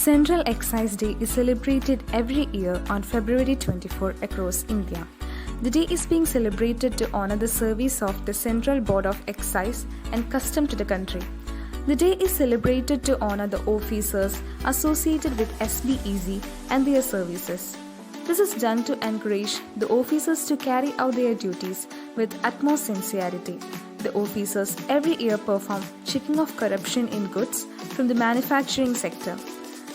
Central Excise Day is celebrated every year on February 24 across India. The day is being celebrated to honor the service of the Central Board of Excise and Custom to the country. The day is celebrated to honor the officers associated with SBEC and their services. This is done to encourage the officers to carry out their duties with utmost sincerity. The officers every year perform checking of corruption in goods from the manufacturing sector.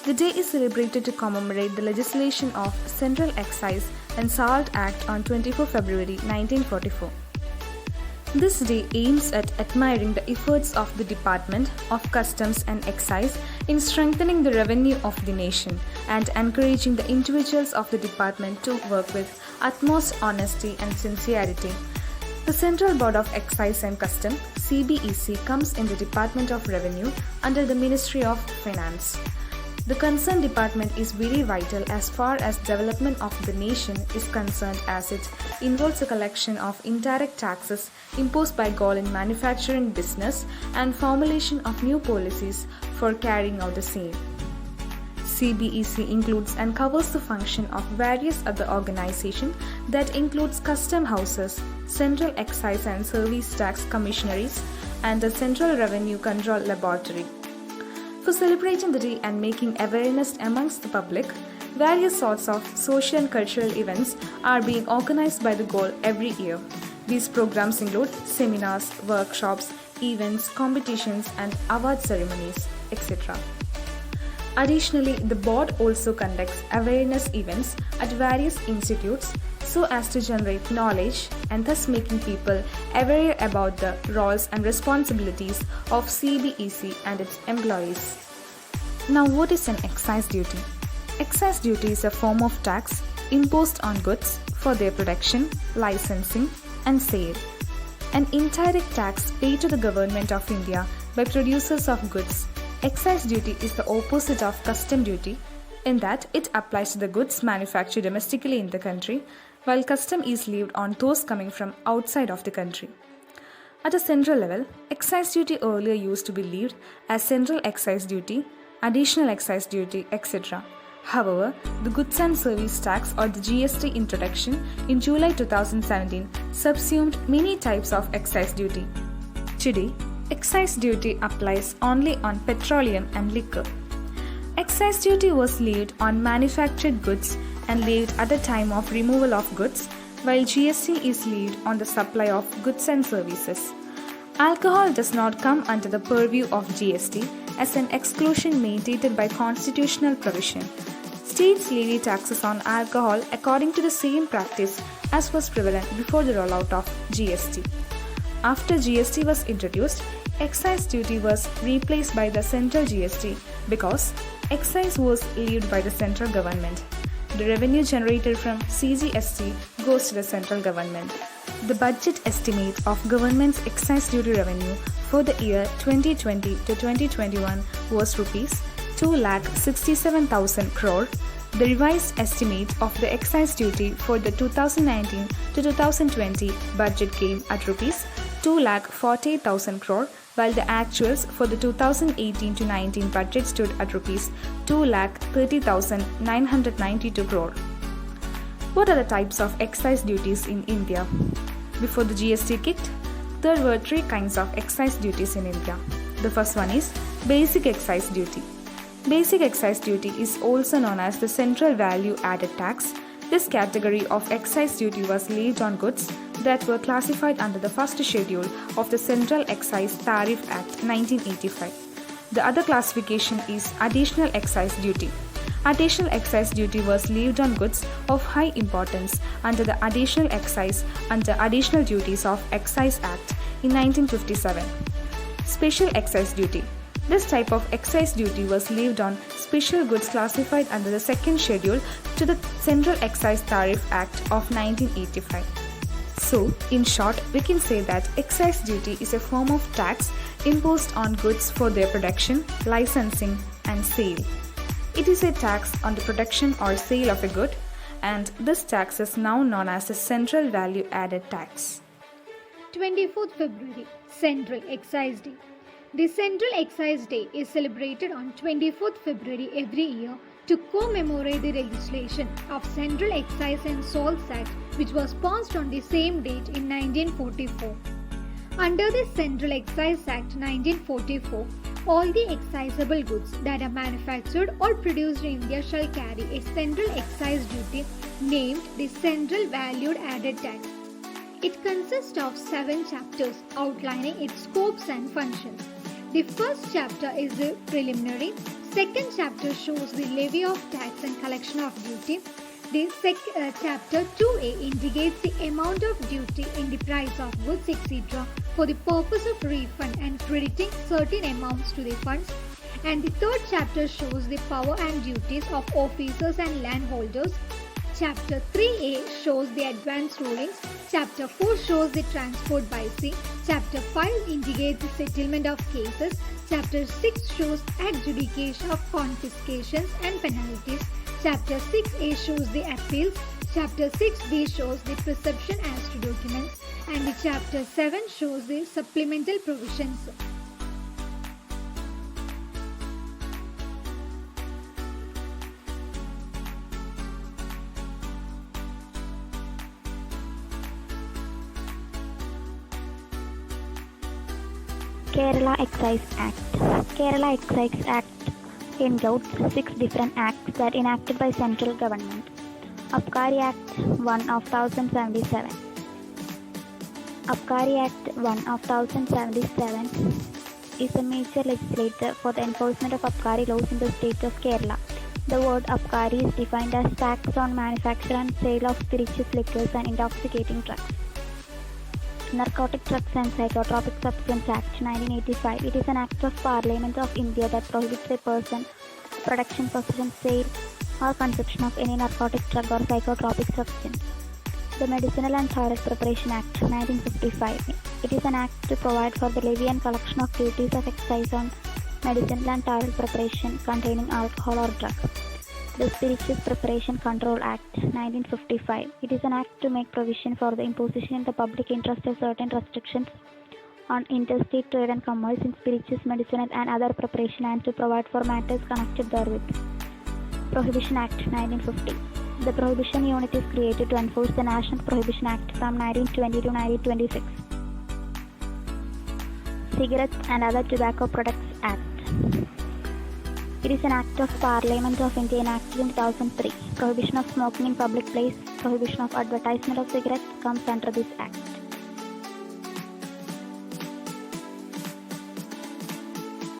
The day is celebrated to commemorate the legislation of Central Excise and Salt Act on 24 February 1944. This day aims at admiring the efforts of the Department of Customs and Excise in strengthening the revenue of the nation and encouraging the individuals of the department to work with utmost honesty and sincerity. The Central Board of Excise and Custom (CBEC) comes in the Department of Revenue under the Ministry of Finance. The concerned department is very vital as far as development of the nation is concerned, as it involves a collection of indirect taxes imposed by government manufacturing business and formulation of new policies for carrying out the same. CBEC includes and covers the function of various other organizations that includes custom houses, Central Excise and Service Tax Commissionaries, and the Central Revenue Control Laboratory. For celebrating the day and making awareness amongst the public, various sorts of social and cultural events are being organized by the GOL every year. These programs include seminars, workshops, events, competitions, and award ceremonies, etc. Additionally, the board also conducts awareness events at various institutes so as to generate knowledge and thus making people aware about the roles and responsibilities of CBEC and its employees. Now, what is an excise duty? Excise duty is a form of tax imposed on goods for their production, licensing, and sale. An indirect tax paid to the Government of India by producers of goods. Excise duty is the opposite of custom duty in that it applies to the goods manufactured domestically in the country, while custom is levied on those coming from outside of the country. At a central level, excise duty earlier used to be levied as central excise duty, additional excise duty, etc. However, the Goods and Service Tax or the GST introduction in July 2017 subsumed many types of excise duty. Today, excise duty applies only on petroleum and liquor. Excise duty was levied on manufactured goods and levied at the time of removal of goods, while GST is levied on the supply of goods and services. Alcohol does not come under the purview of GST as an exclusion mandated by constitutional provision. States levy taxes on alcohol according to the same practice as was prevalent before the rollout of GST. After GST was introduced, excise duty was replaced by the central GST because excise was levied by the central government. The revenue generated from CGST goes to the central government. The budget estimate of government's excise duty revenue for the year 2020 to 2021 was Rs 2,67,000 crore. The revised estimate of the excise duty for the 2019 to 2020 budget came at Rs 2,48,000 crore, while the actuals for the 2018 to 19 budget stood at Rs 2,30,992 crore. What are the types of excise duties in India? Before the GST kicked, there were three kinds of excise duties in India. The first one is basic excise duty. Basic excise duty is also known as the Central Value Added Tax. This category of excise duty was levied on goods that were classified under the first schedule of the Central Excise Tariff Act 1985. The other classification is additional excise duty. Additional excise duty was levied on goods of high importance under the Additional Excise and the Additional Duties of Excise Act in 1957. Special excise duty. This type of excise duty was levied on special goods classified under the second schedule to the Central Excise Tariff Act of 1985. So, in short, we can say that excise duty is a form of tax imposed on goods for their production, licensing, and sale. It is a tax on the production or sale of a good, and this tax is now known as the Central Value Added Tax. 24th February, Central Excise Day. The Central Excise Day is celebrated on 24th February every year to commemorate the legislation of Central Excise and Salts Act, which was passed on the same date in 1944. Under the Central Excise Act 1944, all the excisable goods that are manufactured or produced in India shall carry a central excise duty named the Central Valued Added Tax. It consists of 7 chapters outlining its scopes and functions. The first chapter is the preliminary. Second chapter shows the levy of tax and collection of duty. The chapter 2A indicates the amount of duty in the price of goods, etc. for the purpose of refund and crediting certain amounts to the funds. And the third chapter shows the power and duties of officers and landholders. Chapter 3A shows the advance rulings. Chapter 4 shows the transport by sea. Chapter 5 indicates the settlement of cases. Chapter 6 shows adjudication of confiscations and penalties. Chapter 6A shows the appeals. Chapter 6B shows the perception as to documents. And the Chapter 7 shows the supplemental provisions. Kerala Excise Act. Kerala Excise Act includes 6 different acts that enacted by central government. Abkari Act 1 of 1077. Abkari Act 1 of 1077 is a major legislature for the enforcement of Abkari laws in the state of Kerala. The word Abkari is defined as tax on manufacture and sale of spirituous liquors and intoxicating drugs. Narcotic Drugs and Psychotropic Substance Act 1985. It is an act of Parliament of India that prohibits a person production, possession, sale or consumption of any narcotic drug or psychotropic substance. The Medicinal and Toilet Preparation Act 1955. It is an act to provide for the levy and collection of duties of excise on medicinal and toilet preparation containing alcohol or drug. The Spirituous Preparation Control Act 1955. It is an act to make provision for the imposition in the public interest of certain restrictions on interstate trade and commerce in spirituous, medicinal and other preparation and to provide for matters connected therewith. Prohibition Act 1950. The Prohibition Unit is created to enforce the National Prohibition Act from 1920 to 1926. Cigarettes and Other Tobacco Products Act. It is an act of Parliament of India enacted in 2003. Prohibition of smoking in public place, prohibition of advertisement of cigarettes comes under this act.